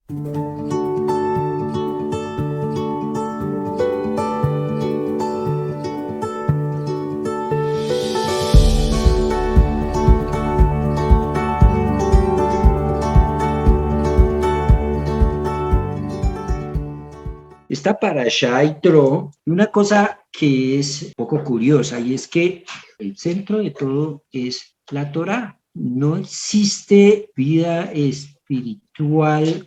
Esta parashá Yitro, una cosa que es un poco curiosa, y es que el centro de todo es la Torá. No existe vida espiritual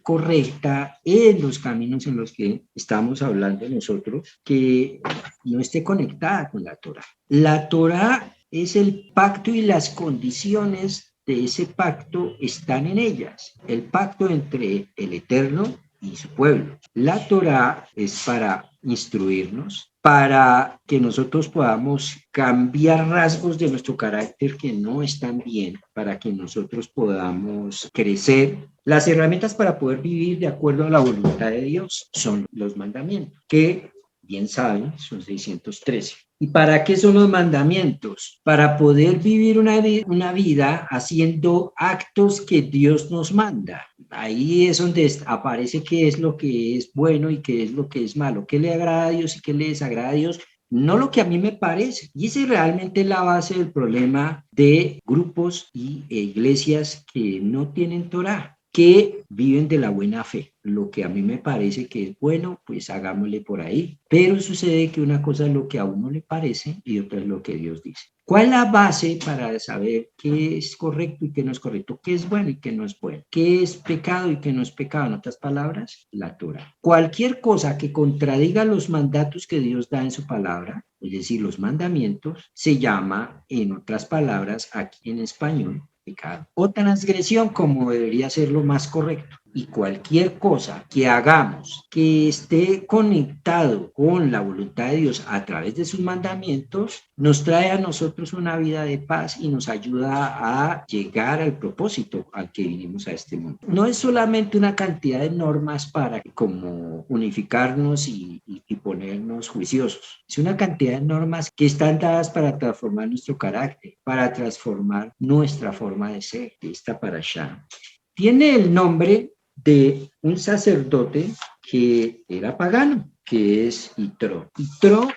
correcta en los caminos en los que estamos hablando nosotros que no esté conectada con la Torá. La Torá es el pacto y las condiciones de ese pacto están en ellas. El pacto entre el Eterno y su pueblo. La Torá es para instruirnos, para que nosotros podamos cambiar rasgos de nuestro carácter que no están bien, para que nosotros podamos crecer. Las herramientas para poder vivir de acuerdo a la voluntad de Dios son los mandamientos, que bien saben, son 613. ¿Y para qué son los mandamientos? Para poder vivir una vida haciendo actos que Dios nos manda. Ahí es donde aparece qué es lo que es bueno y qué es lo que es malo, qué le agrada a Dios y qué le desagrada a Dios, no lo que a mí me parece. Y esa es realmente la base del problema de grupos y iglesias que no tienen Torá, que viven de la buena fe. Lo que a mí me parece que es bueno, pues hagámosle por ahí. Pero sucede que una cosa es lo que a uno le parece y otra es lo que Dios dice. ¿Cuál es la base para saber qué es correcto y qué no es correcto? ¿Qué es bueno y qué no es bueno? ¿Qué es pecado y qué no es pecado? En otras palabras, la Torá. Cualquier cosa que contradiga los mandatos que Dios da en su palabra, es decir, los mandamientos, se llama, en otras palabras, aquí en español, pecado o transgresión, como debería ser lo más correcto. Y cualquier cosa que hagamos que esté conectado con la voluntad de Dios a través de sus mandamientos, nos trae a nosotros una vida de paz y nos ayuda a llegar al propósito al que vinimos a este mundo. No es solamente una cantidad de normas para como unificarnos y ponernos juiciosos. Es una cantidad de normas que están dadas para transformar nuestro carácter, para transformar nuestra forma de ser. Esta parashá tiene el nombre de un sacerdote que era pagano, que es Yitro. Yitro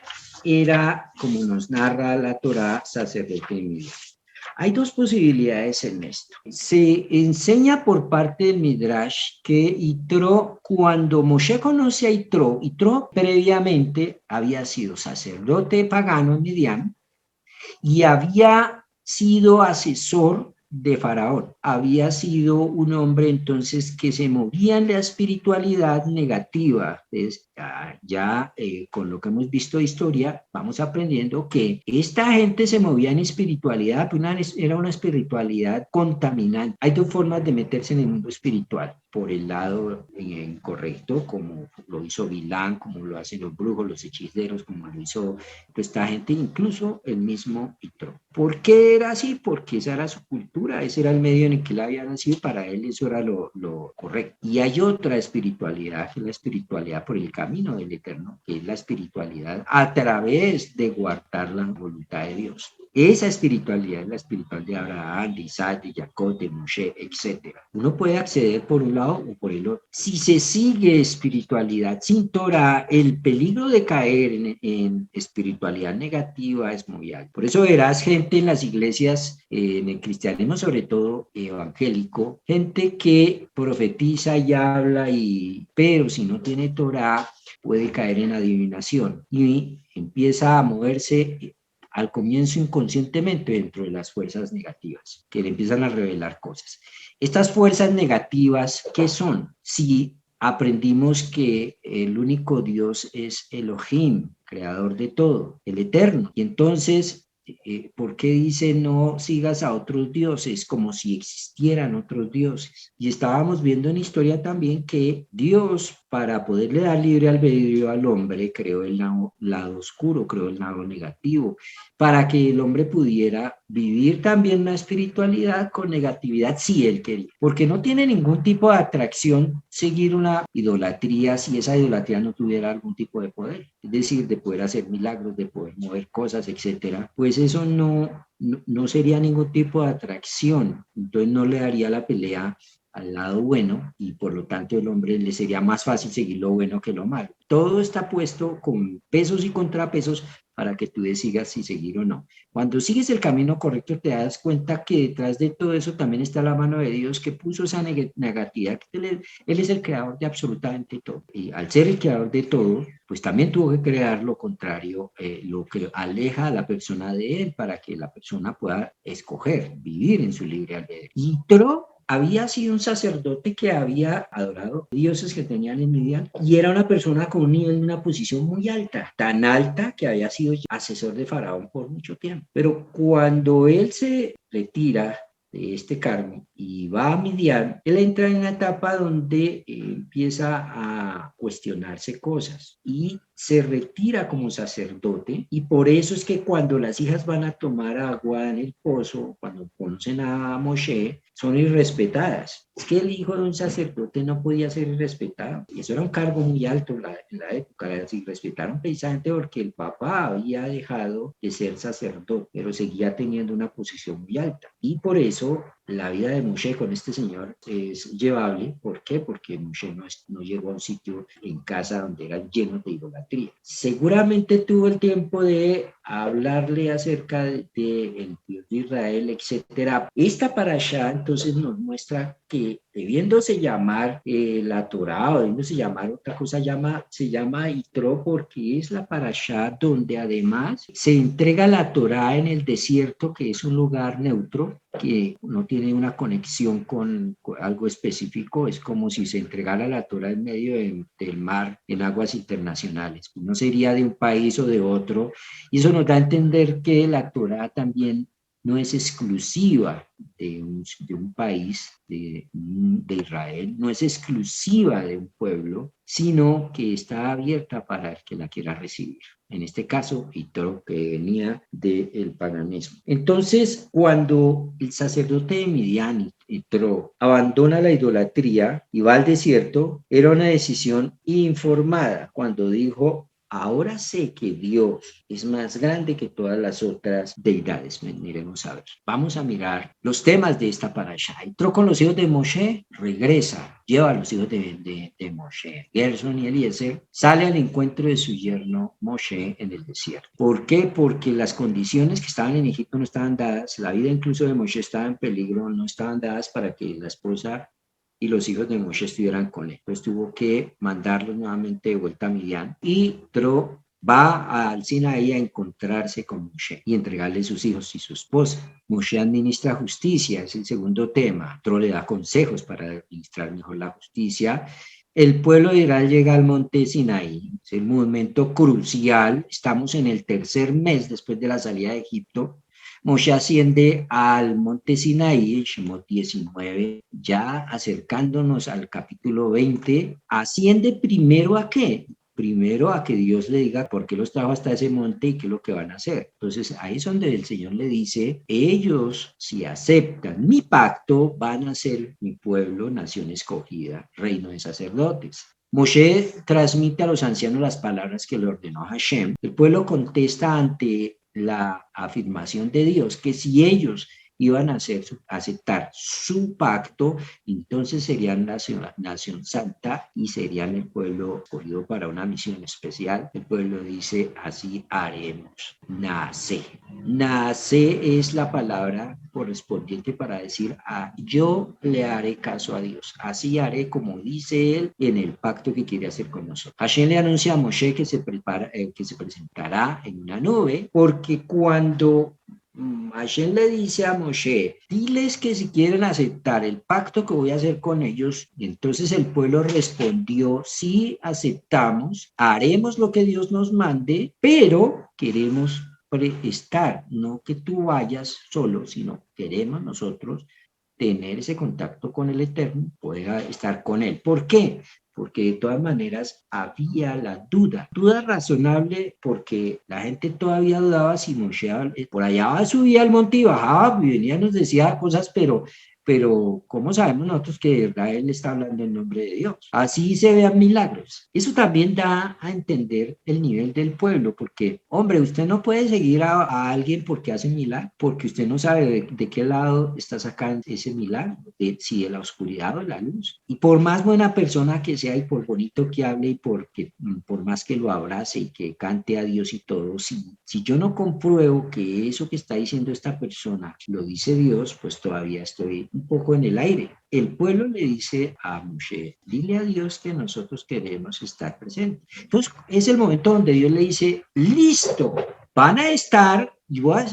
era, como nos narra la Torá, sacerdote de Midian. Hay dos posibilidades en esto. Se enseña por parte del Midrash que Yitro, cuando Moshe conoce a Yitro, Yitro previamente había sido sacerdote pagano en Midian y había sido asesor de Faraón. Había sido un hombre entonces que se movía en la espiritualidad negativa. Entonces, con lo que hemos visto de historia, vamos aprendiendo que esta gente se movía en espiritualidad, pero era una espiritualidad contaminante. Hay dos formas de meterse en el mundo espiritual. Por el lado incorrecto, como lo hizo Bilán, como lo hacen los brujos, los hechiceros, como lo hizo esta gente, incluso el mismo Yitro. ¿Por qué era así? Porque esa era su cultura, ese era el medio en el que él había nacido, para él eso era lo correcto. Y hay otra espiritualidad, que es la espiritualidad por el camino del Eterno, que es la espiritualidad a través de guardar la voluntad de Dios. Esa espiritualidad es la espiritualidad de Abraham, de Isaac, de Jacob, de Moshe, etc. Uno puede acceder por un lado o por el otro. Si se sigue espiritualidad sin Torah, el peligro de caer en espiritualidad negativa es muy alto. Por eso verás gente en las iglesias, en el cristianismo sobre todo evangélico, gente que profetiza y habla, pero si no tiene Torah puede caer en adivinación y empieza a moverse al comienzo inconscientemente dentro de las fuerzas negativas, que le empiezan a revelar cosas. Estas fuerzas negativas, ¿qué son? Si aprendimos que el único Dios es Elohim, creador de todo, el eterno, y entonces ¿por qué dice no sigas a otros dioses como si existieran otros dioses? Y estábamos viendo en historia también que Dios, para poderle dar libre albedrío al hombre, creó el lado oscuro, creó el lado negativo, para que el hombre pudiera vivir también una espiritualidad con negatividad si él quería, porque no tiene ningún tipo de atracción seguir una idolatría si esa idolatría no tuviera algún tipo de poder, es decir, de poder hacer milagros, de poder mover cosas, etcétera. Pues eso no sería ningún tipo de atracción, entonces no le daría la pelea al lado bueno y por lo tanto el hombre le sería más fácil seguir lo bueno que lo malo. Todo está puesto con pesos y contrapesos para que tú decidas si seguir o no. Cuando sigues el camino correcto te das cuenta que detrás de todo eso también está la mano de Dios que puso esa negatividad. Él es el creador de absolutamente todo. Y al ser el creador de todo, pues también tuvo que crear lo contrario, lo que aleja a la persona de él para que la persona pueda escoger, vivir en su libre albedrío. Y Tro había sido un sacerdote que había adorado dioses que tenían en Midian y era una persona con un nivel, una posición muy alta, tan alta que había sido asesor de Faraón por mucho tiempo. Pero cuando él se retira de este cargo y va a Midian, él entra en una etapa donde empieza a cuestionarse cosas y se retira como sacerdote y por eso es que cuando las hijas van a tomar agua en el pozo, cuando conocen a Moshe, son irrespetadas. Es que el hijo de un sacerdote no podía ser irrespetado y eso era un cargo muy alto en la época. Las irrespetaron precisamente porque el papá había dejado de ser sacerdote, pero seguía teniendo una posición muy alta y por eso la vida de Moshe con este señor es llevable. ¿Por qué? Porque Moshe no llegó a un sitio en casa donde eran llenos de idolatría. Seguramente tuvo el tiempo de hablarle acerca de el Dios de Israel, etcétera. Esta parashá entonces nos muestra que debiéndose llamar la Torá o debiéndose llamar otra cosa, se llama Yitro porque es la parashá donde además se entrega la Torá en el desierto, que es un lugar neutro, que no tiene una conexión con algo específico, es como si se entregara la Torá en medio del mar en aguas internacionales. No sería de un país o de otro, y eso nos da a entender que la Torá también no es exclusiva de un país, de Israel, no es exclusiva de un pueblo, sino que está abierta para el que la quiera recibir. En este caso, Yitro, que venía del paganismo. Entonces, cuando el sacerdote de Midian, Yitro, abandona la idolatría y va al desierto, era una decisión informada cuando dijo: ahora sé que Dios es más grande que todas las otras deidades. Miremos a ver. Vamos a mirar los temas de esta parasha. Entró con los hijos de Moshe, regresa, lleva a los hijos de Moshe, Gerson y Eliezer, sale al encuentro de su yerno Moshe en el desierto. ¿Por qué? Porque las condiciones que estaban en Egipto no estaban dadas, la vida incluso de Moshe estaba en peligro, no estaban dadas para que la esposa y los hijos de Moshe estuvieran con él. Entonces tuvo que mandarlos nuevamente de vuelta a Midian y Tro va al Sinaí a encontrarse con Moshe y entregarle sus hijos y su esposa. Moshe administra justicia, es el segundo tema. Tro le da consejos para administrar mejor la justicia. El pueblo de Israel llega al monte Sinaí, es el momento crucial. Estamos en el tercer mes después de la salida de Egipto. Moshe asciende al monte Sinaí, en Shemot 19, ya acercándonos al capítulo 20, asciende primero ¿a qué? Primero a que Dios le diga por qué los trajo hasta ese monte y qué es lo que van a hacer. Entonces ahí es donde el Señor le dice: ellos, si aceptan mi pacto, van a ser mi pueblo, nación escogida, reino de sacerdotes. Moshe transmite a los ancianos las palabras que le ordenó Hashem. El pueblo contesta ante la afirmación de Dios que si ellos iban a aceptar su pacto, entonces serían nación santa y serían el pueblo escogido para una misión especial. El pueblo dice: así haremos. Nace. Nace es la palabra correspondiente para decir: yo le haré caso a Dios. Así haré como dice él en el pacto que quiere hacer con nosotros. Hashem le anuncia a Moshe que se presentará en una nube, porque cuando Hashem le dice a Moshe: diles que si quieren aceptar el pacto que voy a hacer con ellos, entonces el pueblo respondió: sí, aceptamos, haremos lo que Dios nos mande, pero queremos estar, no que tú vayas solo, sino queremos nosotros tener ese contacto con el Eterno, poder estar con Él. ¿Por qué? Porque de todas maneras había la duda razonable, porque la gente todavía dudaba si Moshe por allá subía al monte y bajaba y venía, nos decía cosas, pero pero ¿cómo sabemos nosotros que de verdad Él está hablando en nombre de Dios? Así se vean milagros. Eso también da a entender el nivel del pueblo, porque, hombre, usted no puede seguir a alguien porque hace milagro, porque usted no sabe de qué lado está sacando ese milagro, si de la oscuridad o de la luz. Y por más buena persona que sea y por bonito que hable y por más que lo abrace y que cante a Dios y todo, si yo no compruebo que eso que está diciendo esta persona lo dice Dios, pues todavía estoy un poco en el aire. El pueblo le dice a Moshe, dile a Dios que nosotros queremos estar presentes. Entonces es el momento donde Dios le dice, listo, van a estar,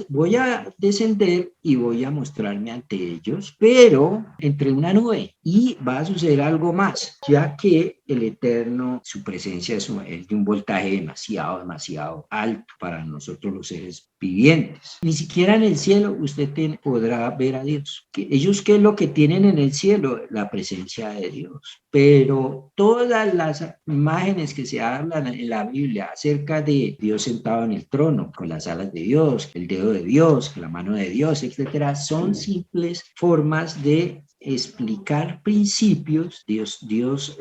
voy a descender y voy a mostrarme ante ellos, pero entre una nube y va a suceder algo más, ya que el Eterno, su presencia es de un voltaje demasiado, demasiado alto para nosotros los seres vivientes. Ni siquiera en el cielo usted podrá ver a Dios. Ellos, ¿qué es lo que tienen en el cielo? La presencia de Dios. Pero todas las imágenes que se hablan en la Biblia acerca de Dios sentado en el trono, con las alas de Dios, el dedo de Dios, la mano de Dios, etcétera, son simples formas de explicar principios. Dios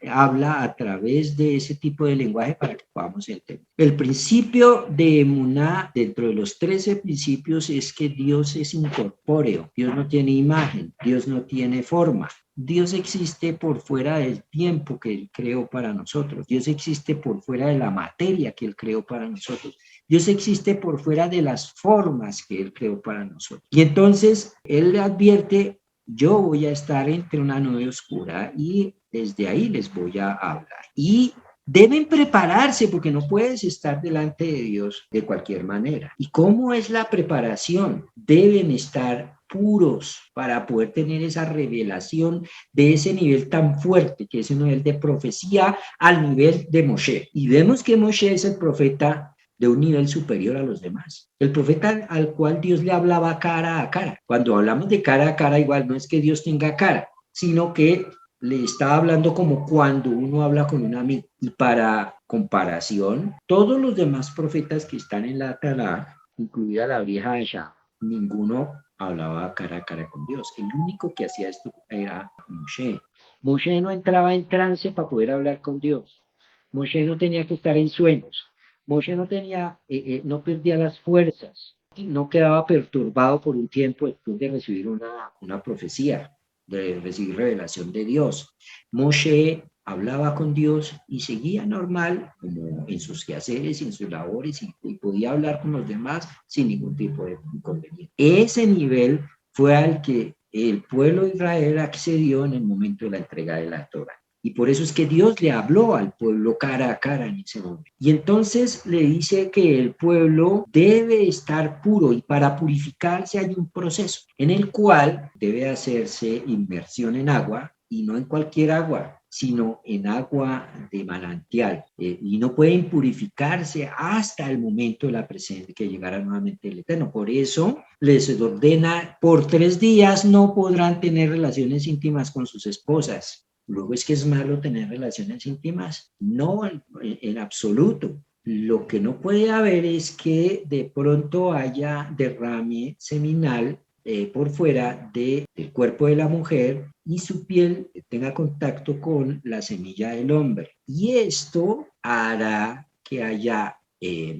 habla a través de ese tipo de lenguaje para que podamos entender. El principio de Emuná, dentro de los 13 principios, es que Dios es incorpóreo, Dios no tiene imagen, Dios no tiene forma. Dios existe por fuera del tiempo que Él creó para nosotros. Dios existe por fuera de la materia que Él creó para nosotros. Dios existe por fuera de las formas que Él creó para nosotros. Y entonces Él le advierte, yo voy a estar entre una nube oscura y desde ahí les voy a hablar. Y deben prepararse porque no puedes estar delante de Dios de cualquier manera. ¿Y cómo es la preparación? Deben estar puros para poder tener esa revelación de ese nivel tan fuerte, que es el nivel de profecía al nivel de Moshe. Y vemos que Moshe es el profeta de un nivel superior a los demás. El profeta al cual Dios le hablaba cara a cara. Cuando hablamos de cara a cara, igual no es que Dios tenga cara, sino que le estaba hablando como cuando uno habla con un amigo. Y para comparación, todos los demás profetas que están en la Torá, incluida la vieja Asha, ninguno hablaba cara a cara con Dios. El único que hacía esto era Moshe. Moshe no entraba en trance para poder hablar con Dios. Moshe no tenía que estar en sueños. Moshe no perdía las fuerzas, no quedaba perturbado por un tiempo después de recibir una profecía, de recibir revelación de Dios. Moshe hablaba con Dios y seguía normal, como en sus quehaceres y en sus labores, y podía hablar con los demás sin ningún tipo de inconveniente. Ese nivel fue al que el pueblo de Israel accedió en el momento de la entrega de la Torá. Y por eso es que Dios le habló al pueblo cara a cara en ese momento. Y entonces le dice que el pueblo debe estar puro y para purificarse hay un proceso en el cual debe hacerse inmersión en agua y no en cualquier agua, sino en agua de manantial. Y no pueden purificarse hasta el momento de la presencia que llegara nuevamente el Eterno. Por eso les ordena, por 3 días no podrán tener relaciones íntimas con sus esposas. Luego es que es malo tener relaciones íntimas. No, en absoluto. Lo que no puede haber es que de pronto haya derrame seminal por fuera del cuerpo de la mujer y su piel tenga contacto con la semilla del hombre. Y esto hará que haya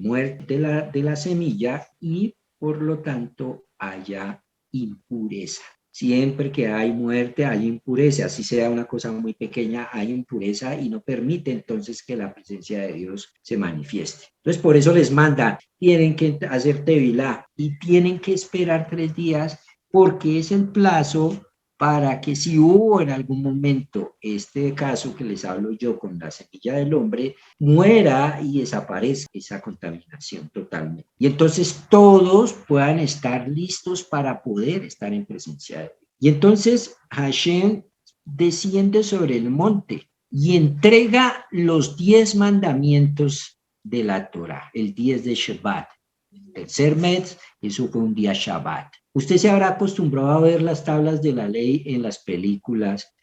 muerte de la semilla y por lo tanto haya impureza. Siempre que hay muerte, hay impureza, así sea una cosa muy pequeña, hay impureza y no permite entonces que la presencia de Dios se manifieste. Entonces, por eso les manda, tienen que hacer tevilá y tienen que esperar 3 días porque es el plazo para que si hubo en algún momento este caso que les hablo yo con la semilla del hombre, muera y desaparezca esa contaminación totalmente. Y entonces todos puedan estar listos para poder estar en presencia de Dios. Y entonces Hashem desciende sobre el monte y entrega los 10 mandamientos de la Torah, el 10 de Shabbat. El tercer mes, eso fue un día Shabbat. Usted se habrá acostumbrado a ver las tablas de la ley en las películas,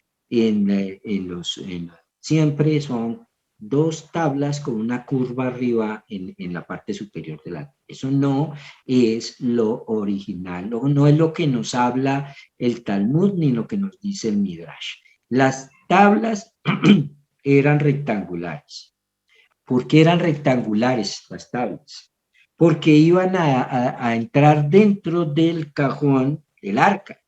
siempre son 2 tablas con una curva arriba en la parte superior de Eso no es lo original, no es lo que nos habla el Talmud ni lo que nos dice el Midrash. Las tablas eran rectangulares. ¿Por qué eran rectangulares las tablas? Porque iban a entrar dentro del cajón del arca.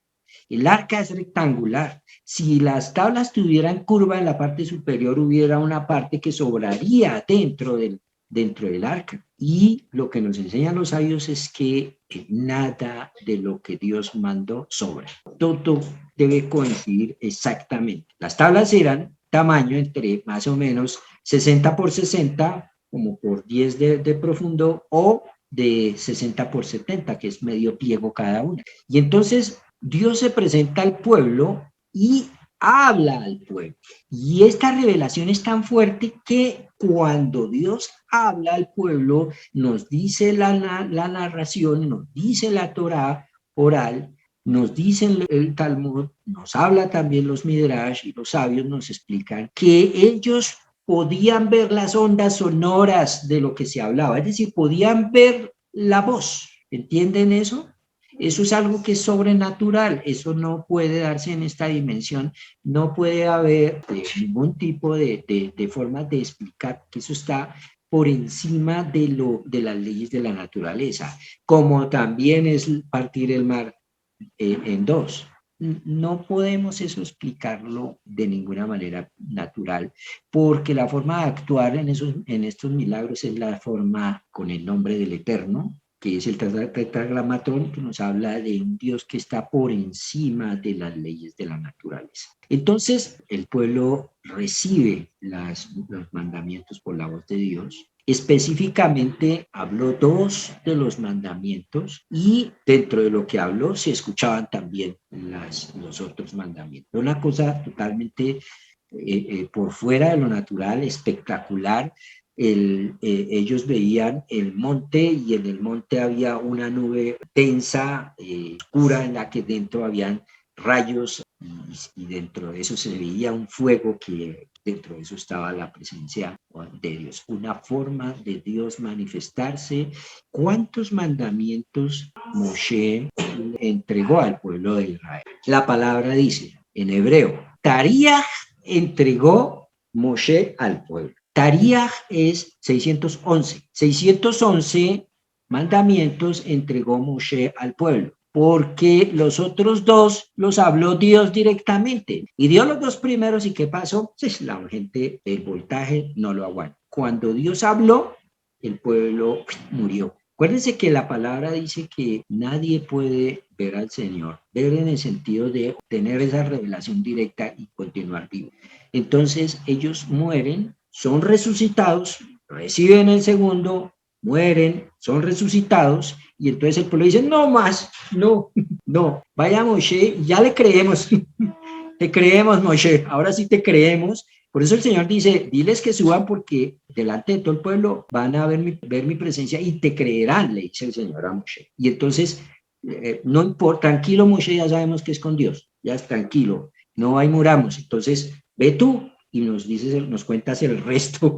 El arca es rectangular. Si las tablas tuvieran curva en la parte superior, hubiera una parte que sobraría dentro del arca. Y lo que nos enseñan los sabios es que nada de lo que Dios mandó sobra. Todo debe coincidir exactamente. Las tablas eran tamaño entre más o menos 60 por 60, como por 10 de profundo, o de 60 por 70, que es medio pliego cada una. Y entonces Dios se presenta al pueblo y habla al pueblo. Y esta revelación es tan fuerte que cuando Dios habla al pueblo, nos dice la narración, nos dice la Torá oral, nos dice el Talmud, nos habla también los Midrash y los sabios nos explican que ellos podían ver las ondas sonoras de lo que se hablaba, es decir, podían ver la voz. ¿Entienden eso? Eso es algo que es sobrenatural, eso no puede darse en esta dimensión, no puede haber ningún tipo de forma de explicar que eso está por encima de las leyes de la naturaleza, como también es partir el mar en dos. No podemos eso explicarlo de ninguna manera natural, porque la forma de actuar en estos milagros es la forma con el nombre del Eterno, que es el tetragramatón, que nos habla de un Dios que está por encima de las leyes de la naturaleza. Entonces, el pueblo recibe los mandamientos por la voz de Dios. Específicamente habló dos de los mandamientos y dentro de lo que habló se escuchaban también los otros mandamientos. Una cosa totalmente por fuera de lo natural, espectacular. Ellos veían el monte y en el monte había una nube densa, oscura, en la que dentro habían rayos y dentro de eso se veía un fuego que dentro de eso estaba la presencia de Dios, una forma de Dios manifestarse. ¿Cuántos mandamientos Moshe entregó al pueblo de Israel? La palabra dice en hebreo, Tariach entregó Moshe al pueblo. Tariach es 611. 611 mandamientos entregó Moshe al pueblo, porque los otros dos los habló Dios directamente. Y dio los dos primeros, ¿y qué pasó? Pues la gente, el voltaje no lo aguanta. Cuando Dios habló, el pueblo murió. Acuérdense que la palabra dice que nadie puede ver al Señor, ver en el sentido de tener esa revelación directa y continuar vivo. Entonces ellos mueren, son resucitados, reciben el segundo, mueren, son resucitados, y entonces el pueblo dice, no más, no, vaya Moshe, ya le creemos, te creemos Moshe, ahora sí te creemos. Por eso el Señor dice, diles que suban porque delante de todo el pueblo van a ver mi presencia y te creerán, le dice el Señor a Moshe. Y entonces, no importa, tranquilo Moshe, ya sabemos que es con Dios, ya es tranquilo, no hay muramos. Entonces, ve tú y nos cuentas el resto,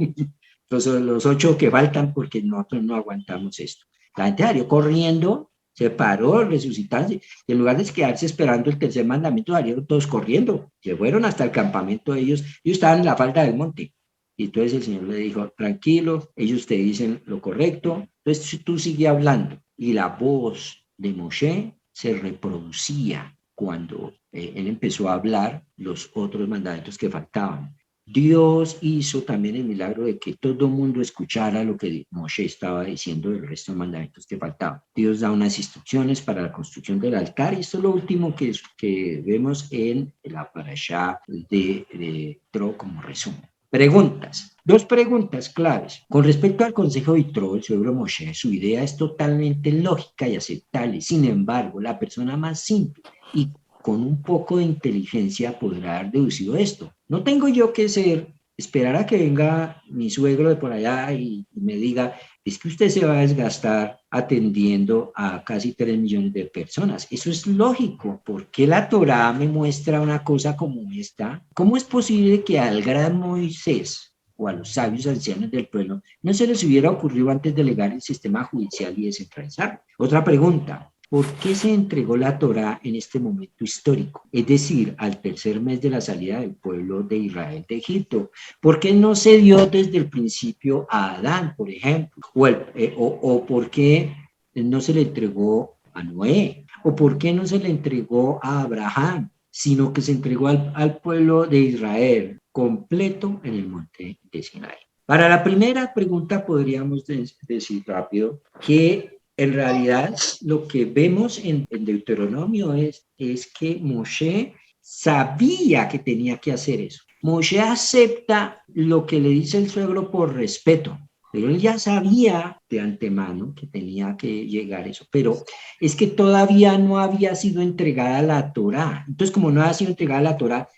los 8 que faltan porque nosotros no aguantamos esto. La gente salió corriendo, se paró, resucitaron, y en lugar de quedarse esperando el tercer mandamiento, salieron todos corriendo, se fueron hasta el campamento de ellos, ellos estaban en la falda del monte. Y entonces el Señor le dijo, tranquilo, ellos te dicen lo correcto, entonces tú sigue hablando. Y la voz de Moshe se reproducía cuando él empezó a hablar los otros mandamientos que faltaban. Dios hizo también el milagro de que todo el mundo escuchara lo que Moshe estaba diciendo del resto de mandamientos que faltaban. Dios da unas instrucciones para la construcción del altar y esto es lo último que vemos en la parashá de Tro como resumen. Preguntas. Dos preguntas claves. Con respecto al consejo de Yitro, el suegro Moshe, su idea es totalmente lógica y aceptable. Sin embargo, la persona más simple y con un poco de inteligencia podrá haber deducido esto. No tengo yo que esperar a que venga mi suegro de por allá y me diga, es que usted se va a desgastar atendiendo a casi 3 millones de personas. Eso es lógico. ¿Por qué la Torá me muestra una cosa como esta? ¿Cómo es posible que al gran Moisés o a los sabios ancianos del pueblo, no se les hubiera ocurrido antes delegar el sistema judicial y descentralizarlo. Otra pregunta, ¿por qué se entregó la Torá en este momento histórico? Es decir, al tercer mes de la salida del pueblo de Israel de Egipto. ¿Por qué no se dio desde el principio a Adán, por ejemplo? O por qué no se le entregó a Noé? ¿O por qué no se le entregó a Abraham? Sino que se entregó al pueblo de Israel completo en el monte de Sinai. Para la primera pregunta podríamos decir rápido que en realidad lo que vemos en Deuteronomio es que Moshe sabía que tenía que hacer eso. Moshe acepta lo que le dice el suegro por respeto, pero él ya sabía de antemano que tenía que llegar eso, pero es que todavía no había sido entregada la Torá. Entonces, como no había sido entregada la Torá,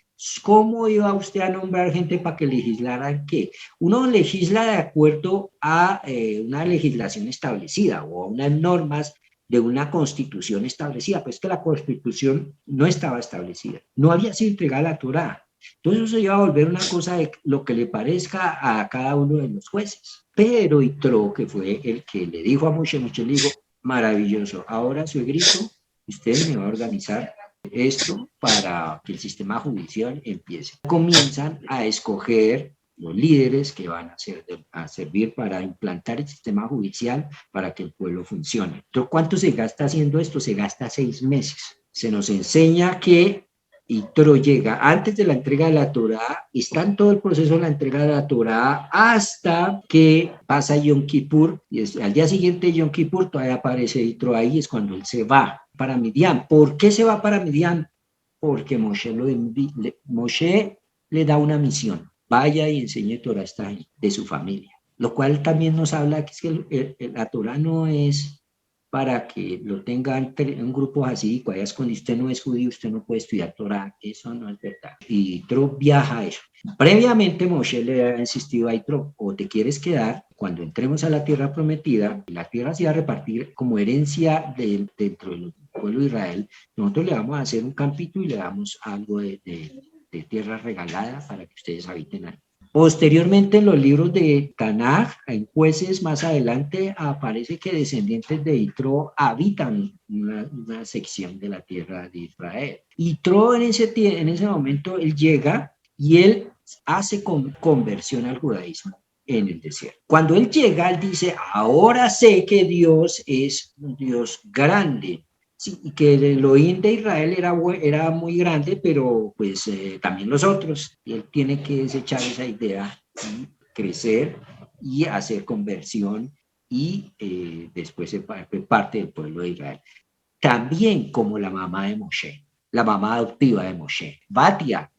¿cómo iba usted a nombrar gente para que legislaran qué? Uno legisla de acuerdo a una legislación establecida o a unas normas de una constitución establecida, pues que la constitución no estaba establecida, no había sido entregada la Torá. Entonces eso se iba a volver una cosa de lo que le parezca a cada uno de los jueces. Pero Yitro, que fue el que le dijo a Moshe, Moshe le dijo, maravilloso, ahora suegrito, usted me va a organizar esto para que el sistema judicial empiece. Comienzan a escoger los líderes que van a servir para implantar el sistema judicial para que el pueblo funcione. Entonces, ¿cuánto se gasta haciendo esto? Se gasta 6 meses. Se nos enseña que Yitro llega antes de la entrega de la Torá, está en todo el proceso de la entrega de la Torá hasta que pasa Yom Kippur, y al día siguiente de Yom Kippur todavía aparece Yitro ahí, es cuando él se va para Midian. ¿Por qué se va para Midian? Porque Moshe le da una misión, vaya y enseñe Torah a esta gente de su familia, lo cual también nos habla que, es que la Torah no es para que lo tengan en grupos así, cuando usted no es judío, usted no puede estudiar Torah, eso no es verdad. Y Yitro viaja a eso. Previamente Moshe le había insistido a Yitro, o te quieres quedar, cuando entremos a la tierra prometida, la tierra se va a repartir como herencia dentro del pueblo de Israel, nosotros le vamos a hacer un campito y le damos algo de tierra regalada para que ustedes habiten ahí. Posteriormente, en los libros de Tanaj, en Jueces, más adelante, aparece que descendientes de Yitro habitan una sección de la tierra de Israel. Yitro en ese momento, él llega y él hace conversión al judaísmo en el desierto. Cuando él llega, él dice, ahora sé que Dios es un Dios grande. Sí, y que el Elohim de Israel era muy grande, pero pues también los otros. Y él tiene que desechar esa idea y crecer y hacer conversión y después ser parte del pueblo de Israel. También como la mamá de Moshe, la mamá adoptiva de Moshe. Batia,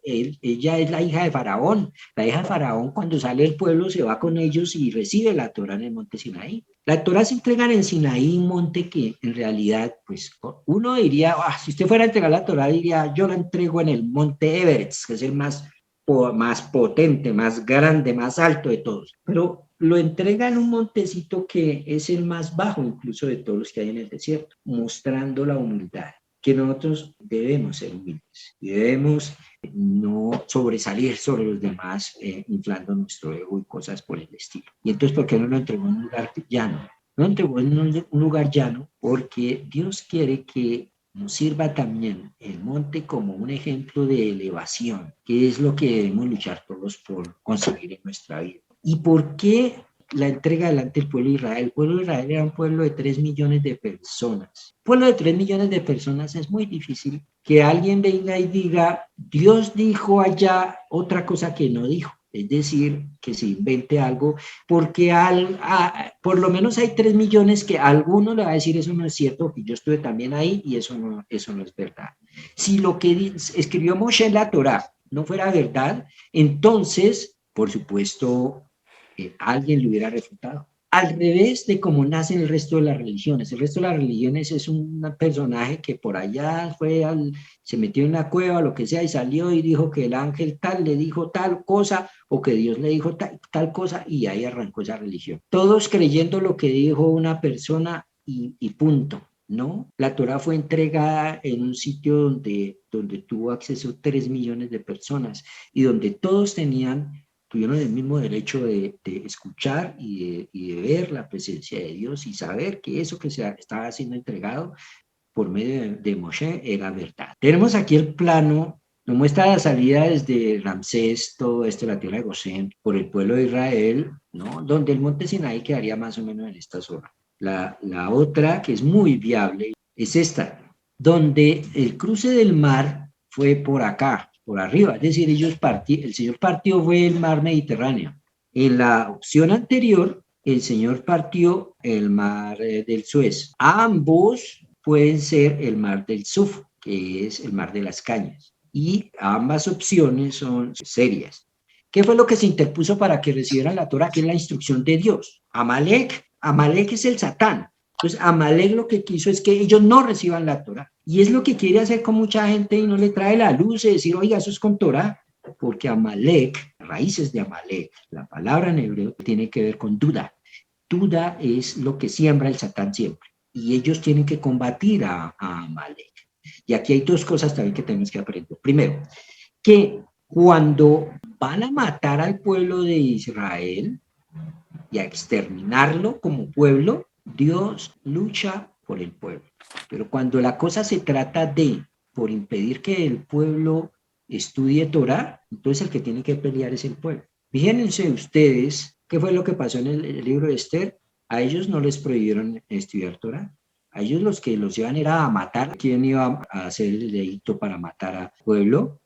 ella es la hija de Faraón. La hija de Faraón cuando sale del pueblo se va con ellos y recibe la Torá en el monte Sinaí. La Torá se entrega en Sinaí, un monte que en realidad, pues uno diría, si usted fuera a entregar la Torá, diría, yo la entrego en el monte Everest, que es el más potente, más grande, más alto de todos. Pero lo entrega en un montecito que es el más bajo incluso de todos los que hay en el desierto, mostrando la humildad, que nosotros debemos ser humildes y debemos no sobresalir sobre los demás inflando nuestro ego y cosas por el estilo. Y entonces, ¿por qué no lo entregó en un lugar llano? Lo entregó en un lugar llano porque Dios quiere que nos sirva también el monte como un ejemplo de elevación, que es lo que debemos luchar todos por conseguir en nuestra vida. ¿Y por qué la entrega delante del pueblo de Israel? El pueblo de Israel era un pueblo de 3 millones de personas. Un pueblo de 3 millones de personas es muy difícil que alguien venga y diga, Dios dijo allá otra cosa que no dijo. Es decir, que se invente algo, porque por lo menos hay 3 millones que a alguno le va a decir eso no es cierto, que yo estuve también ahí y eso no es verdad. Si lo que escribió Moshe en la Torá no fuera verdad, entonces, por supuesto, alguien le hubiera refutado. Al revés de cómo nacen el resto de las religiones. El resto de las religiones es un personaje que por allá se metió en la cueva, lo que sea, y salió y dijo que el ángel tal le dijo tal cosa, o que Dios le dijo tal cosa, y ahí arrancó esa religión. Todos creyendo lo que dijo una persona y punto. No, la Torá fue entregada en un sitio donde tuvo acceso 3 millones de personas y donde todos tenían tuvieron el mismo derecho de escuchar y de ver la presencia de Dios y saber que eso que se estaba siendo entregado por medio de Moshe era verdad. Tenemos aquí el plano, nos muestra la salida desde Ramsés, todo esto, la tierra de Gosén, por el pueblo de Israel, ¿no? Donde el monte Sinaí quedaría más o menos en esta zona. La otra, que es muy viable, es esta, donde el cruce del mar fue por acá, por arriba, es decir, el Señor partió fue el mar Mediterráneo. En la opción anterior, el Señor partió el mar del Suez. Ambos pueden ser el mar del Suf, que es el mar de las cañas. Y ambas opciones son serias. ¿Qué fue lo que se interpuso para que recibieran la Torah? Que es la instrucción de Dios. Amalek es el Satán. Entonces, Amalek lo que quiso es que ellos no reciban la Torah. Y es lo que quiere hacer con mucha gente y no le trae la luz de decir, oiga, eso es con Torah. Porque Amalek, raíces de Amalek, la palabra en hebreo tiene que ver con duda. Duda es lo que siembra el Satán siempre. Y ellos tienen que combatir a Amalek. Y aquí hay dos cosas también que tenemos que aprender. Primero, que cuando van a matar al pueblo de Israel y a exterminarlo como pueblo, Dios lucha por el pueblo. Pero cuando la cosa se trata de por impedir que el pueblo estudie Torah, entonces el que tiene que pelear es el pueblo. Fíjense ustedes qué fue lo que pasó en el libro de Esther. A ellos no les prohibieron estudiar Torah. A ellos los que los llevan era a matar. ¿Quién iba a hacer el delito para matar al pueblo?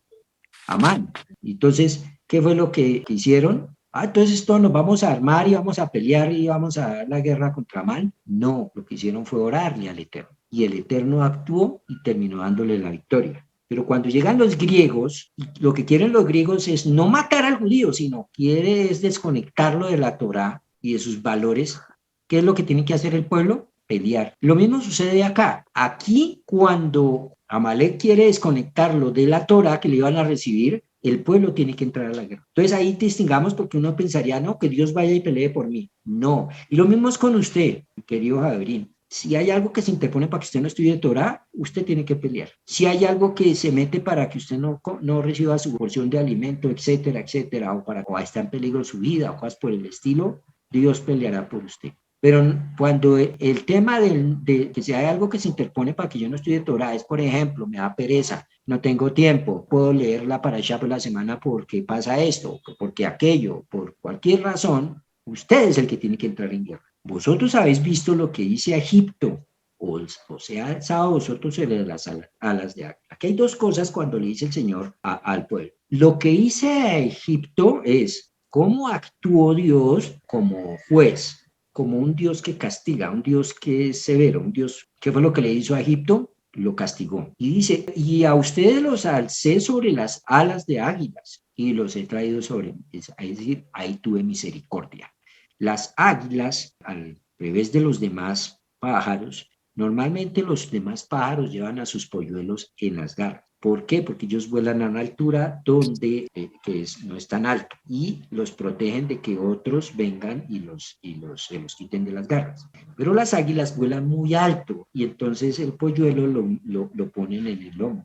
Amán. Entonces, ¿qué fue lo que hicieron? Entonces todos nos vamos a armar y vamos a pelear y vamos a dar la guerra contra Amán. No, lo que hicieron fue orarle al Eterno. Y el Eterno actuó y terminó dándole la victoria. Pero cuando llegan los griegos, lo que quieren los griegos es no matar al judío, sino quiere es desconectarlo de la Torá y de sus valores. ¿Qué es lo que tiene que hacer el pueblo? Pelear. Lo mismo sucede acá. Aquí, cuando Amalek quiere desconectarlo de la Torá que le iban a recibir, el pueblo tiene que entrar a la guerra. Entonces ahí distingamos porque uno pensaría, no, que Dios vaya y pelee por mí. No. Y lo mismo es con usted, querido Javerín. Si hay algo que se interpone para que usted no estudie Torah, usted tiene que pelear. Si hay algo que se mete para que usted no reciba su porción de alimento, etcétera, etcétera, o está en peligro su vida, o cosas por el estilo, Dios peleará por usted. Pero cuando el tema de que si hay algo que se interpone para que yo no estudie Torah es, por ejemplo, me da pereza, no tengo tiempo, puedo leerla para echar por la semana porque pasa esto, porque aquello, por cualquier razón, usted es el que tiene que entrar en guerra. Vosotros habéis visto lo que hice a Egipto, o se ha alzado a vosotros sobre las alas de águila. Aquí hay dos cosas cuando le dice el Señor al pueblo. Lo que hice a Egipto es cómo actuó Dios como juez, como un Dios que castiga, un Dios que es severo, un Dios, ¿qué fue lo que le hizo a Egipto? Lo castigó. Y dice, y a ustedes los alcé sobre las alas de águilas y los he traído sobre mí. Es decir, ahí tuve misericordia. Las águilas, al revés de los demás pájaros, normalmente los demás pájaros llevan a sus polluelos en las garras. ¿Por qué? Porque ellos vuelan a una altura donde no es tan alto y los protegen de que otros vengan y se los quiten de las garras. Pero las águilas vuelan muy alto y entonces el polluelo lo ponen en el lomo.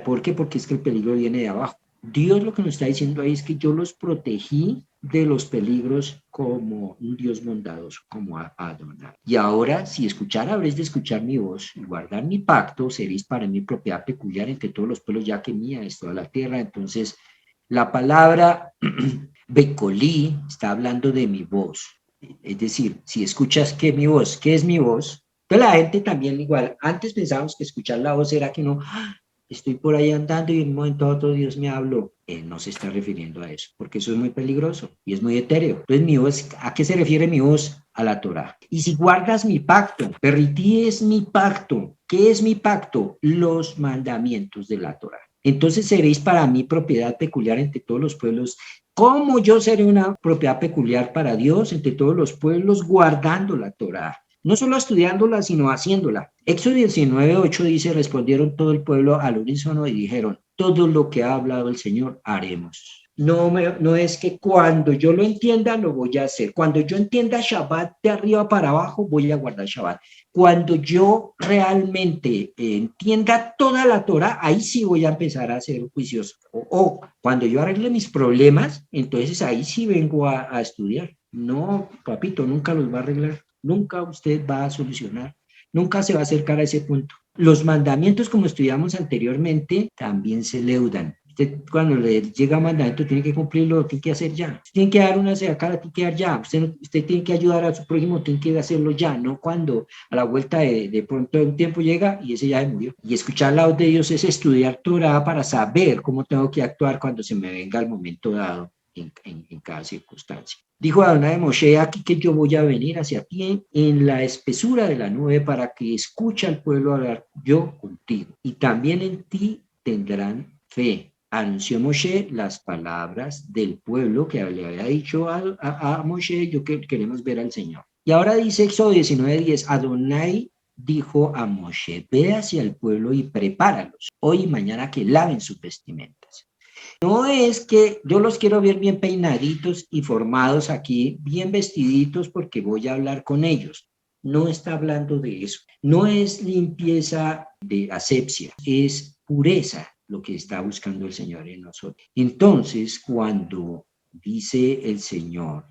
¿Por qué? Porque es que el peligro viene de abajo. Dios lo que nos está diciendo ahí es que yo los protegí de los peligros como un Dios bondadoso, como Adonai. Y ahora, si habréis de escuchar mi voz y guardar mi pacto, seréis para mí propiedad peculiar entre todos los pueblos, ya que mía es toda la tierra. Entonces, la palabra Becolí está hablando de mi voz. Es decir, si escuchas que mi voz, ¿qué es mi voz? Entonces la gente también igual, antes pensábamos que escuchar la voz era que no, estoy por ahí andando y en un momento a otro Dios me habló. Él no se está refiriendo a eso, porque eso es muy peligroso y es muy etéreo. Entonces, mi voz, ¿a qué se refiere mi voz? A la Torah. Y si guardas mi pacto, permití es mi pacto. ¿Qué es mi pacto? Los mandamientos de la Torah. Entonces seréis para mí propiedad peculiar entre todos los pueblos. ¿Cómo yo seré una propiedad peculiar para Dios entre todos los pueblos guardando la Torah? No solo estudiándola, sino haciéndola. Éxodo 19:8 dice, respondieron todo el pueblo al unísono y dijeron, todo lo que ha hablado el Señor haremos. No es que cuando yo lo entienda lo voy a hacer. Cuando yo entienda Shabbat de arriba para abajo, voy a guardar Shabbat. Cuando yo realmente entienda toda la Torah, ahí sí voy a empezar a ser juicioso. O cuando yo arregle mis problemas, entonces ahí sí vengo a estudiar. No, papito, nunca los va a arreglar. Nunca usted va a solucionar. Nunca se va a acercar a ese punto. Los mandamientos, como estudiamos anteriormente, también se leudan. Usted cuando le llega un mandamiento tiene que cumplirlo, lo tiene que hacer ya. Usted tiene que dar una cara, tiene que dar ya. Usted tiene que ayudar a su prójimo, tiene que hacerlo ya, no cuando a la vuelta de pronto un tiempo llega y ese ya se murió. Y escuchar la voz de Dios es estudiar Torah para saber cómo tengo que actuar cuando se me venga el momento dado en cada circunstancia. Dijo Adonai Moshe, aquí que yo voy a venir hacia ti en la espesura de la nube para que escuche al pueblo hablar yo contigo. Y también en ti tendrán fe. Anunció Moshe las palabras del pueblo que le había dicho a Moshe, yo que queremos ver al Señor. Y ahora dice Éxodo 19:10, Adonai dijo a Moshe, ve hacia el pueblo y prepáralos, hoy y mañana que laven sus vestimentas. No es que yo los quiero ver bien peinaditos y formados aquí, bien vestiditos porque voy a hablar con ellos. No está hablando de eso. No es limpieza de asepsia, es pureza lo que está buscando el Señor en nosotros. Entonces, cuando dice el Señor,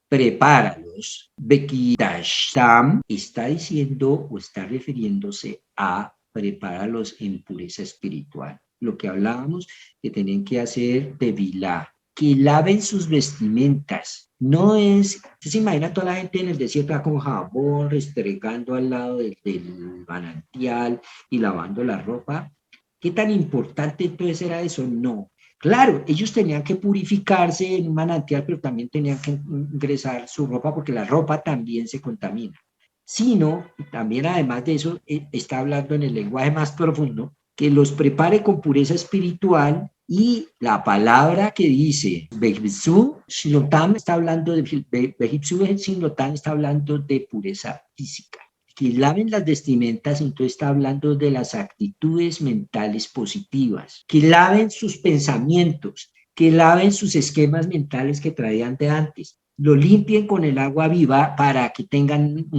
prepáralos, Bekidashtam, está diciendo o está refiriéndose a prepáralos en pureza espiritual. Lo que hablábamos que tienen que hacer tevilá, que laven sus vestimentas. No es, usted se imagina toda la gente en el desierto con jabón, restregando al lado del manantial y lavando la ropa. ¿Qué tan importante entonces era eso? No. Claro, ellos tenían que purificarse en un manantial, pero también tenían que ingresar su ropa porque la ropa también se contamina. Sino, también además de eso, está hablando en el lenguaje más profundo, que los prepare con pureza espiritual y la palabra que dice Behipsu Shilotam está hablando de Behipsu Shilotam está hablando de pureza física. Que laven las vestimentas, entonces está hablando de las actitudes mentales positivas, que laven sus pensamientos, que laven sus esquemas mentales que traían de antes, lo limpien con el agua viva para que tengan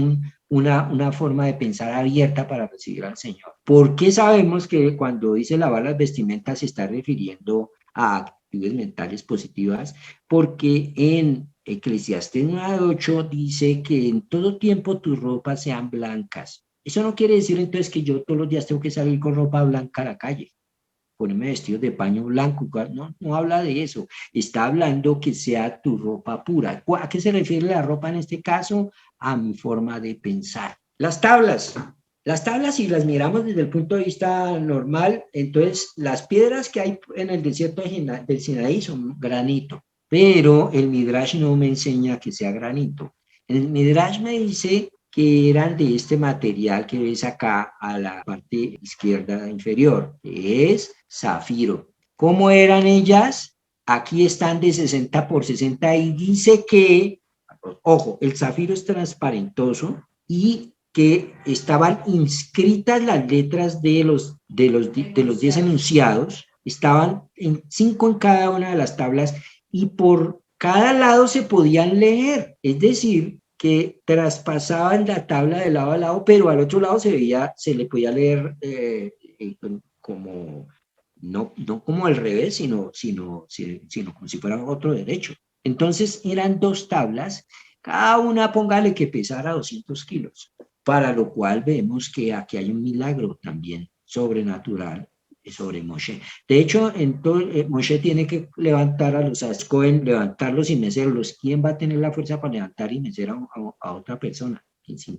una forma de pensar abierta para recibir al Señor. ¿Por qué sabemos que cuando dice lavar las vestimentas se está refiriendo a actitudes mentales positivas? Porque en Eclesiastés 9:8 dice que en todo tiempo tus ropas sean blancas. Eso no quiere decir entonces que yo todos los días tengo que salir con ropa blanca a la calle, ponerme vestidos de paño blanco, no habla de eso, está hablando que sea tu ropa pura. ¿A qué se refiere la ropa en este caso? A mi forma de pensar. Las tablas, si las miramos desde el punto de vista normal, entonces las piedras que hay en el desierto del Sinaí son granito, pero el Midrash no me enseña que sea granito. El Midrash me dice que eran de este material que ves acá a la parte izquierda inferior, que es zafiro. ¿Cómo eran ellas? Aquí están de 60 por 60 y dice que, ojo, el zafiro es transparentoso y que estaban inscritas las letras de los 10 enunciados, estaban en 5 en cada una de las tablas y por cada lado se podían leer, es decir, que traspasaban la tabla de lado a lado, pero al otro lado se le podía leer como, no como al revés, sino como si fuera otro derecho. Entonces eran 2 tablas, cada una póngale que pesara 200 kilos, para lo cual vemos que aquí hay un milagro también sobrenatural sobre Moshe. De hecho, Moshe tiene que levantar a los Cohen, levantarlos y mecerlos. ¿Quién va a tener la fuerza para levantar y mecer a otra persona?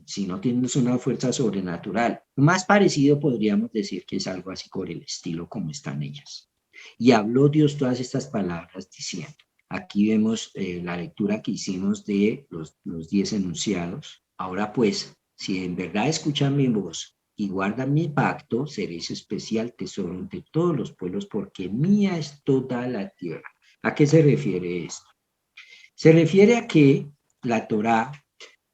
Si no tienes una fuerza sobrenatural. Más parecido podríamos decir que es algo así por el estilo como están ellas. Y habló Dios todas estas palabras diciendo. Aquí vemos la lectura que hicimos de los 10 enunciados. Ahora pues, si en verdad escuchan mi voz y guardan mi pacto, seréis especial tesoro entre todos los pueblos, porque mía es toda la tierra. ¿A qué se refiere esto? Se refiere a que la Torá,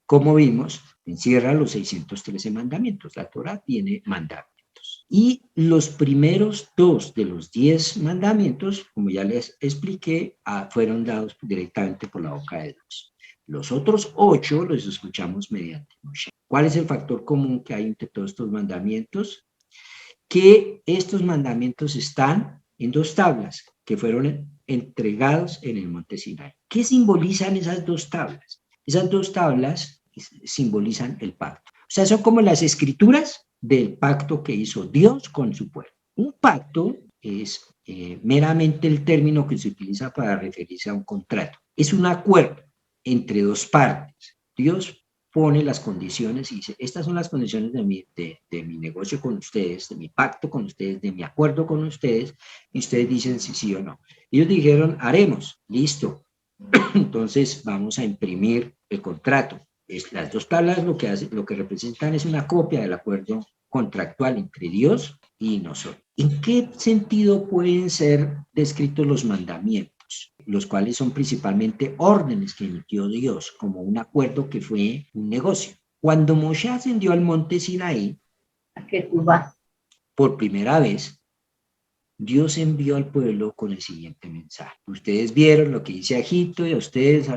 como vimos, encierra los 613 mandamientos. La Torá tiene mandamientos. Y los primeros 2 de los 10 mandamientos, como ya les expliqué, fueron dados directamente por la boca de Dios. Los otros 8 los escuchamos mediante Moshe. ¿Cuál es el factor común que hay entre todos estos mandamientos? Que estos mandamientos están en 2 tablas que fueron entregados en el monte Sinai. ¿Qué simbolizan esas 2 tablas? Esas 2 tablas simbolizan el pacto. O sea, son como las escrituras del pacto que hizo Dios con su pueblo. Un pacto es meramente el término que se utiliza para referirse a un contrato. Es un acuerdo entre 2 partes. Dios pone las condiciones y dice, estas son las condiciones de mi negocio con ustedes, de mi pacto con ustedes, de mi acuerdo con ustedes, y ustedes dicen si sí o no. Ellos dijeron, haremos, listo. Entonces vamos a imprimir el contrato. Las 2 tablas lo que representan es una copia del acuerdo contractual entre Dios y nosotros. ¿En qué sentido pueden ser descritos los mandamientos? Los cuales son principalmente órdenes que emitió Dios, como un acuerdo que fue un negocio. Cuando Moshe ascendió al monte Sinaí, ¿A qué tú vas? por primera vez, Dios envió al pueblo con el siguiente mensaje. Ustedes vieron lo que hice a Egipto y a ustedes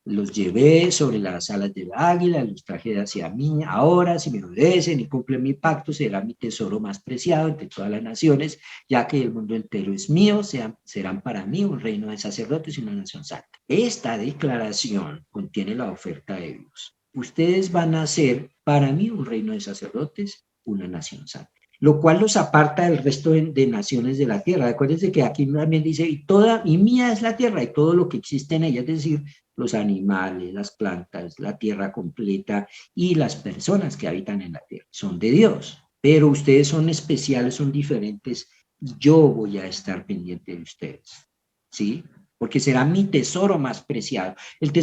los llevé sobre las alas del águila, los traje hacia mí. Ahora, si me obedecen y cumplen mi pacto, será mi tesoro más preciado entre todas las naciones, ya que el mundo entero es mío, serán para mí un reino de sacerdotes y una nación santa. Esta declaración contiene la oferta de Dios. Ustedes van a ser para mí un reino de sacerdotes, una nación santa, lo cual los aparta del resto de naciones de la tierra. Acuérdense que aquí también dice, y mía es la tierra y todo lo que existe en ella, es decir, los animales, las plantas, la tierra completa y las personas que habitan en la tierra, son de Dios. Pero ustedes son especiales, son diferentes, y yo voy a estar pendiente de ustedes, ¿sí? Porque será mi tesoro más preciado.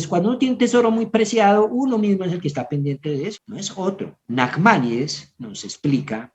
Cuando uno tiene un tesoro muy preciado, uno mismo es el que está pendiente de eso, no es otro. Nachmanides nos explica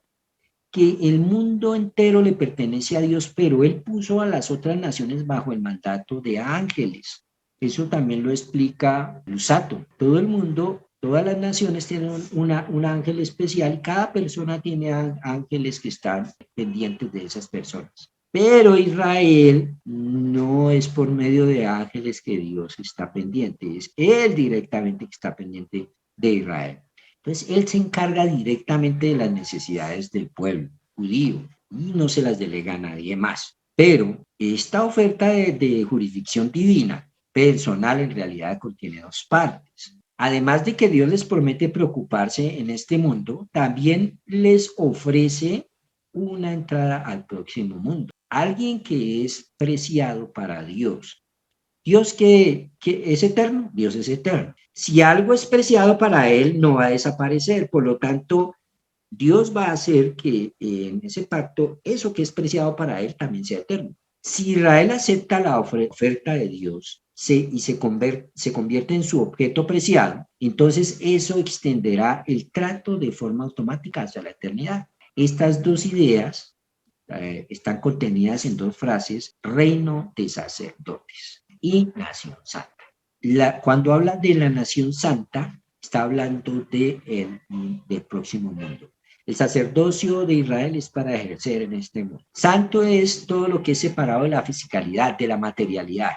que el mundo entero le pertenece a Dios, pero Él puso a las otras naciones bajo el mandato de ángeles. Eso también lo explica Lusato. Todo el mundo, todas las naciones tienen un ángel especial y cada persona tiene ángeles que están pendientes de esas personas. Pero Israel no es por medio de ángeles que Dios está pendiente, es Él directamente que está pendiente de Israel. Entonces, él se encarga directamente de las necesidades del pueblo judío y no se las delega a nadie más. Pero esta oferta de jurisdicción divina personal en realidad contiene 2 partes. Además de que Dios les promete preocuparse en este mundo, también les ofrece una entrada al próximo mundo. Alguien que es preciado para Dios. Dios que es eterno, Dios es eterno. Si algo es preciado para Él, no va a desaparecer. Por lo tanto, Dios va a hacer que en ese pacto, eso que es preciado para Él también sea eterno. Si Israel acepta la oferta de Dios y se convierte en su objeto preciado, entonces eso extenderá el trato de forma automática hacia la eternidad. Estas 2 ideas están contenidas en 2 frases, reino de sacerdotes y nación santa. Cuando habla de la nación santa, está hablando del próximo mundo. El sacerdocio de Israel es para ejercer en este mundo. Santo es todo lo que es separado de la fisicalidad, de la materialidad.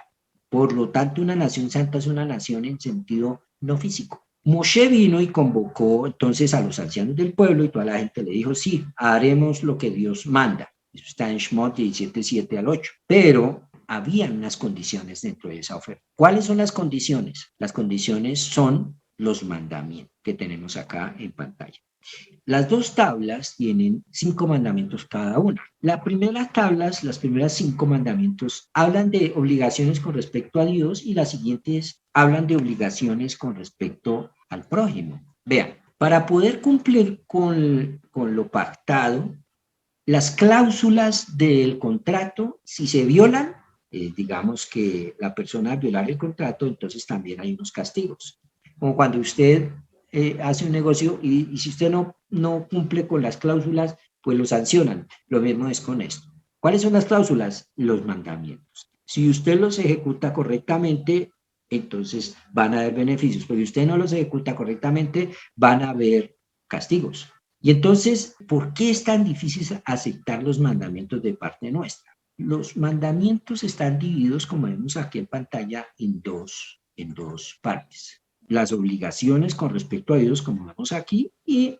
Por lo tanto, una nación santa es una nación en sentido no físico. Moshe vino y convocó entonces a los ancianos del pueblo y toda la gente le dijo, sí, haremos lo que Dios manda. Eso está en Shemot 17, 7 al 8. Pero había unas condiciones dentro de esa oferta. ¿Cuáles son las condiciones? Las condiciones son los mandamientos que tenemos acá en pantalla. Las 2 tablas tienen 5 mandamientos cada una. Las primeras tablas, las primeras 5 mandamientos, hablan de obligaciones con respecto a Dios y las siguientes hablan de obligaciones con respecto al prójimo. Vean, para poder cumplir con lo pactado, las cláusulas del contrato, si se violan, digamos que la persona violar el contrato, entonces también hay unos castigos. Como cuando usted hace un negocio y si usted no cumple con las cláusulas, pues lo sancionan. Lo mismo es con esto. ¿Cuáles son las cláusulas? Los mandamientos. Si usted los ejecuta correctamente, entonces van a haber beneficios, pero si usted no los ejecuta correctamente, van a haber castigos. Y entonces, ¿por qué es tan difícil aceptar los mandamientos de parte nuestra? Los mandamientos están divididos, como vemos aquí en pantalla, en dos partes. Las obligaciones con respecto a Dios, como vemos aquí, y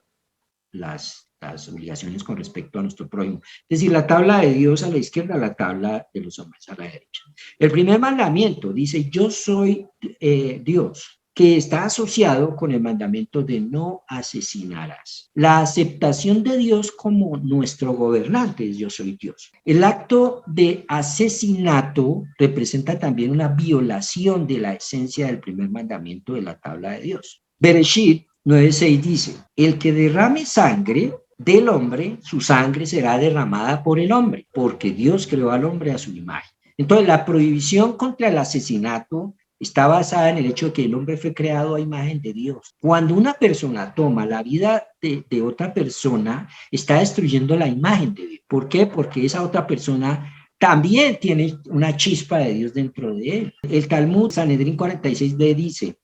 las obligaciones con respecto a nuestro prójimo. Es decir, la tabla de Dios a la izquierda, la tabla de los hombres a la derecha. El primer mandamiento dice, yo soy Dios, que está asociado con el mandamiento de no asesinarás. La aceptación de Dios como nuestro gobernante es yo soy Dios. El acto de asesinato representa también una violación de la esencia del primer mandamiento de la tabla de Dios. Bereshit 9:6 dice, el que derrame sangre del hombre, su sangre será derramada por el hombre, porque Dios creó al hombre a su imagen. Entonces, la prohibición contra el asesinato está basada en el hecho de que el hombre fue creado a imagen de Dios. Cuando una persona toma la vida de otra persona, está destruyendo la imagen de Dios. ¿Por qué? Porque esa otra persona también tiene una chispa de Dios dentro de él. El Talmud Sanedrín 46b dice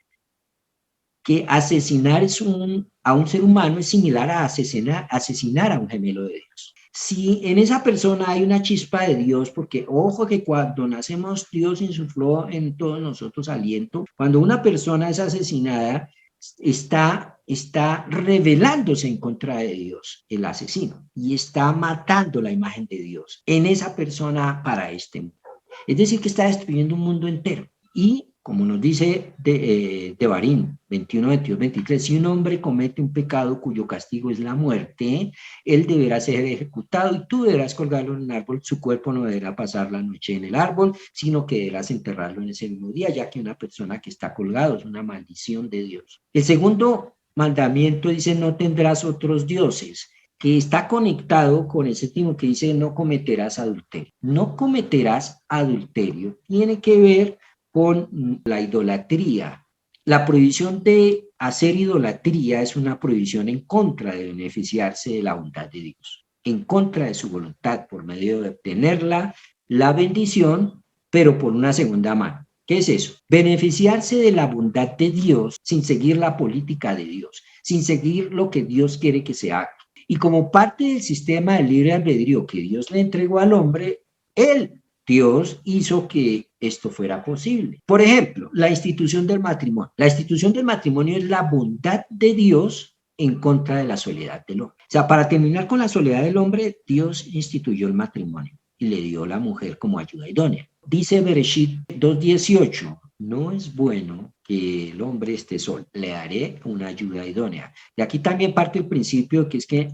que asesinar a un ser humano es similar a asesinar a un gemelo de Dios. Si en esa persona hay una chispa de Dios, porque ojo que cuando nacemos Dios insufló en todos nosotros aliento, cuando una persona es asesinada, está rebelándose en contra de Dios, el asesino, y está matando la imagen de Dios en esa persona para este mundo. Es decir, que está destruyendo un mundo entero. Y como nos dice Devarim 21, 22, 23, si un hombre comete un pecado cuyo castigo es la muerte, él deberá ser ejecutado y tú deberás colgarlo en un árbol. Su cuerpo no deberá pasar la noche en el árbol, sino que deberás enterrarlo en ese mismo día, ya que una persona que está colgado es una maldición de Dios. El segundo mandamiento dice, no tendrás otros dioses, que está conectado con ese séptimo que dice, no cometerás adulterio. No cometerás adulterio tiene que ver con la idolatría. La prohibición de hacer idolatría es una prohibición en contra de beneficiarse de la bondad de Dios, en contra de su voluntad, por medio de obtenerla, la bendición, pero por una segunda mano. ¿Qué es eso? Beneficiarse de la bondad de Dios sin seguir la política de Dios, sin seguir lo que Dios quiere que se haga. Y como parte del sistema de libre albedrío que Dios le entregó al hombre, él Dios hizo que esto fuera posible. Por ejemplo, la institución del matrimonio. La institución del matrimonio es la bondad de Dios en contra de la soledad del hombre. O sea, para terminar con la soledad del hombre, Dios instituyó el matrimonio y le dio a la mujer como ayuda idónea. Dice Bereshit 2:18, no es bueno que el hombre esté solo, le daré una ayuda idónea. Y aquí también parte el principio que es que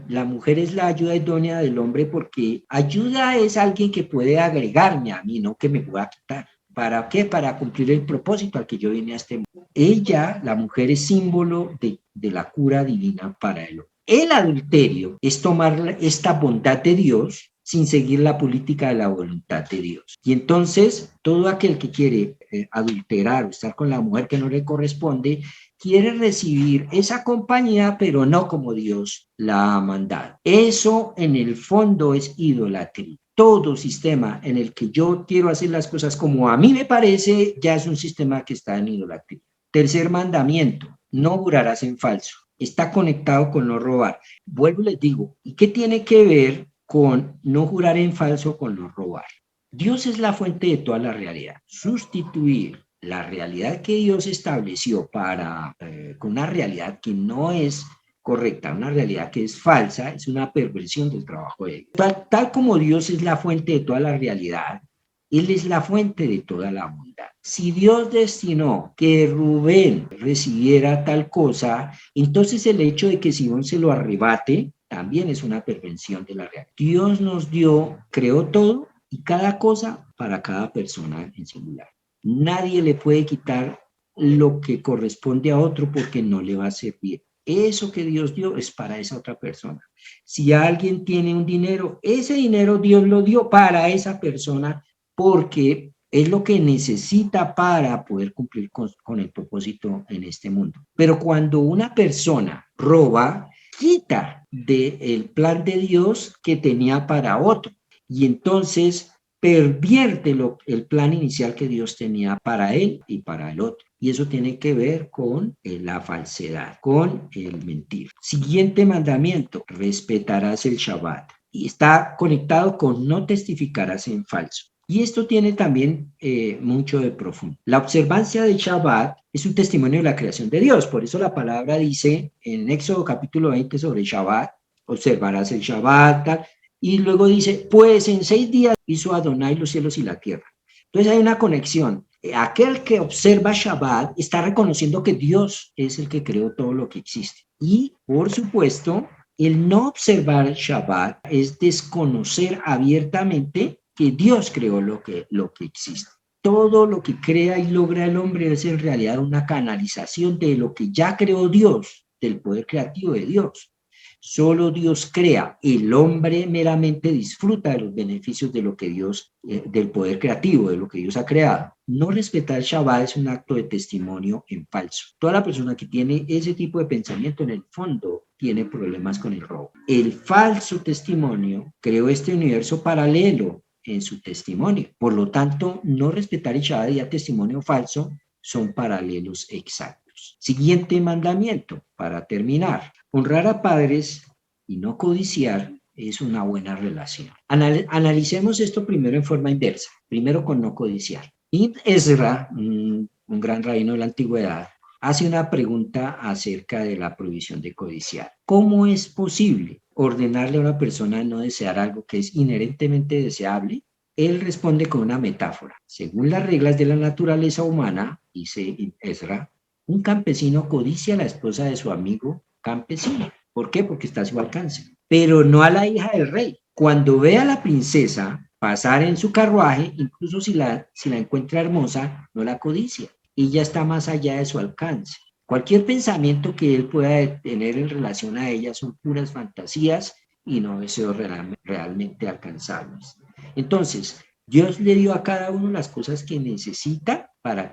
la mujer es la ayuda idónea del hombre porque ayuda es alguien que puede agregarme a mí, no que me pueda quitar. ¿Para qué? Para cumplir el propósito al que yo vine a este mundo. Ella, la mujer, es símbolo de la cura divina para el hombre. El adulterio es tomar esta bondad de Dios sin seguir la política de la voluntad de Dios. Y entonces, todo aquel que quiere adulterar o estar con la mujer que no le corresponde, quiere recibir esa compañía, pero no como Dios la ha mandado. Eso en el fondo es idolatría. Todo sistema en el que yo quiero hacer las cosas como a mí me parece, ya es un sistema que está en idolatría. Tercer mandamiento, no jurarás en falso. Está conectado con no robar. Vuelvo y les digo, ¿y qué tiene que ver con no jurar en falso con no robar? Dios es la fuente de toda la realidad. Sustituir la realidad que Dios estableció para con una realidad que no es correcta, una realidad que es falsa, es una perversión del trabajo de Dios. Tal como Dios es la fuente de toda la realidad, Él es la fuente de toda la bondad. Si Dios destinó que Rubén recibiera tal cosa, entonces el hecho de que Simón se lo arrebate también es una perversión de la realidad. Dios nos dio, creó todo y cada cosa para cada persona en singular. Nadie le puede quitar lo que corresponde a otro porque no le va a servir. Eso que Dios dio es para esa otra persona. Si alguien tiene un dinero, ese dinero Dios lo dio para esa persona porque es lo que necesita para poder cumplir con el propósito en este mundo. Pero cuando una persona roba, quita del plan de Dios que tenía para otro. Y entonces pervierte el plan inicial que Dios tenía para él y para el otro. Y eso tiene que ver con la falsedad, con el mentir. Siguiente mandamiento, respetarás el Shabbat. Y está conectado con no testificarás en falso. Y esto tiene también mucho de profundo. La observancia del Shabbat es un testimonio de la creación de Dios. Por eso la palabra dice en Éxodo capítulo 20 sobre Shabbat, observarás el Shabbat, tal. Y luego dice, pues en 6 días hizo Adonai los cielos y la tierra. Entonces hay una conexión. Aquel que observa Shabbat está reconociendo que Dios es el que creó todo lo que existe. Y, por supuesto, el no observar Shabbat es desconocer abiertamente que Dios creó lo que existe. Todo lo que crea y logra el hombre es en realidad una canalización de lo que ya creó Dios, del poder creativo de Dios. Solo Dios crea, el hombre meramente disfruta de los beneficios de lo que Dios, del poder creativo, de lo que Dios ha creado. No respetar el Shabbat es un acto de testimonio en falso. Toda la persona que tiene ese tipo de pensamiento en el fondo tiene problemas con el robo. El falso testimonio creó este universo paralelo en su testimonio. Por lo tanto, no respetar el Shabbat y el testimonio falso son paralelos exactos. Siguiente mandamiento, para terminar. Honrar a padres y no codiciar es una buena relación. Analicemos esto primero en forma inversa, primero con no codiciar. Ibn Ezra, un gran rabino de la antigüedad, hace una pregunta acerca de la prohibición de codiciar. ¿Cómo es posible ordenarle a una persona no desear algo que es inherentemente deseable? Él responde con una metáfora. Según las reglas de la naturaleza humana, dice Ibn Ezra, un campesino codicia a la esposa de su amigo campesino. ¿Por qué? Porque está a su alcance. Pero no a la hija del rey. Cuando ve a la princesa pasar en su carruaje, incluso si la encuentra hermosa, no la codicia. Ella está más allá de su alcance. Cualquier pensamiento que él pueda tener en relación a ella son puras fantasías y no deseos realmente alcanzables. Entonces, Dios le dio a cada uno las cosas que necesita para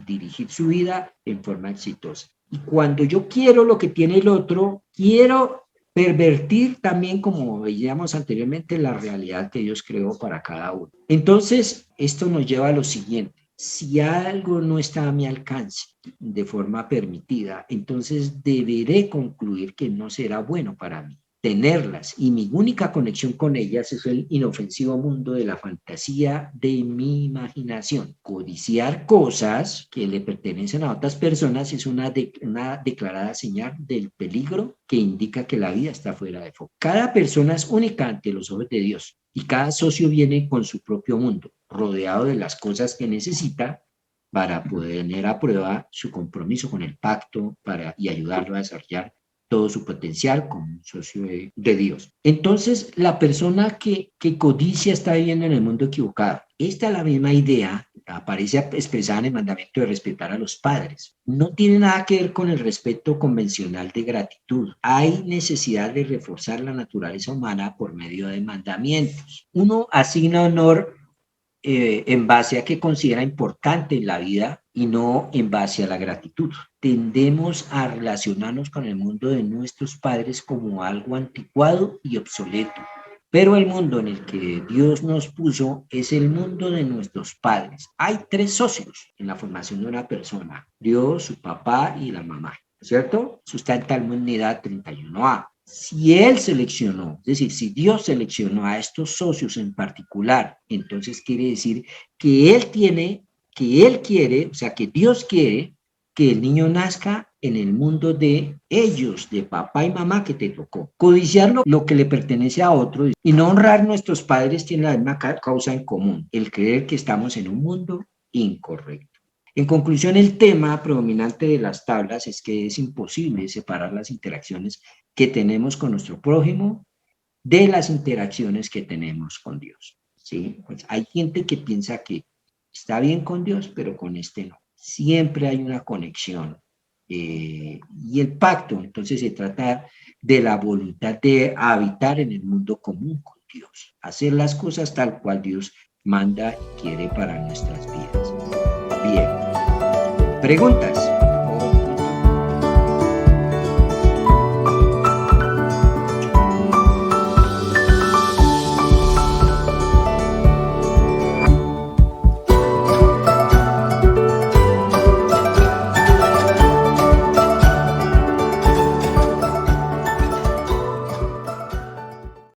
dirigir su vida en forma exitosa. Y cuando yo quiero lo que tiene el otro, quiero pervertir también, como veíamos anteriormente, la realidad que Dios creó para cada uno. Entonces, esto nos lleva a lo siguiente. Si algo no está a mi alcance de forma permitida, entonces deberé concluir que no será bueno para mí tenerlas, y mi única conexión con ellas es el inofensivo mundo de la fantasía de mi imaginación. Codiciar cosas que le pertenecen a otras personas es una declarada señal del peligro que indica que la vida está fuera de foco. Cada persona es única ante los ojos de Dios y cada socio viene con su propio mundo, rodeado de las cosas que necesita para poner a prueba su compromiso con el pacto y ayudarlo a desarrollar todo su potencial como un socio de Dios. Entonces, la persona que codicia está viviendo en el mundo equivocado. Esta es la misma idea, aparece expresada en el mandamiento de respetar a los padres. No tiene nada que ver con el respeto convencional de gratitud. Hay necesidad de reforzar la naturaleza humana por medio de mandamientos. Uno asigna honor en base a que considera importante en la vida y no en base a la gratitud. Tendemos a relacionarnos con el mundo de nuestros padres como algo anticuado y obsoleto, pero el mundo en el que Dios nos puso es el mundo de nuestros padres. Hay 3 socios en la formación de una persona: Dios, su papá y la mamá, ¿cierto? Eso está en Talmud Nidad 31a. Si él seleccionó, es decir, si Dios seleccionó a estos socios en particular, entonces quiere decir que él quiere, o sea, que Dios quiere que el niño nazca en el mundo de ellos, de papá y mamá que te tocó. Codiciar lo que le pertenece a otro y no honrar a nuestros padres tiene la misma causa en común: el creer que estamos en un mundo incorrecto. En conclusión, el tema predominante de las tablas es que es imposible separar las interacciones que tenemos con nuestro prójimo de las interacciones que tenemos con Dios, ¿sí? Pues hay gente que piensa que está bien con Dios, pero con este no. Siempre hay una conexión. Y el pacto, entonces, se trata de la voluntad de habitar en el mundo común con Dios, hacer las cosas tal cual Dios manda y quiere para nuestras vidas. Bien. ¿Preguntas?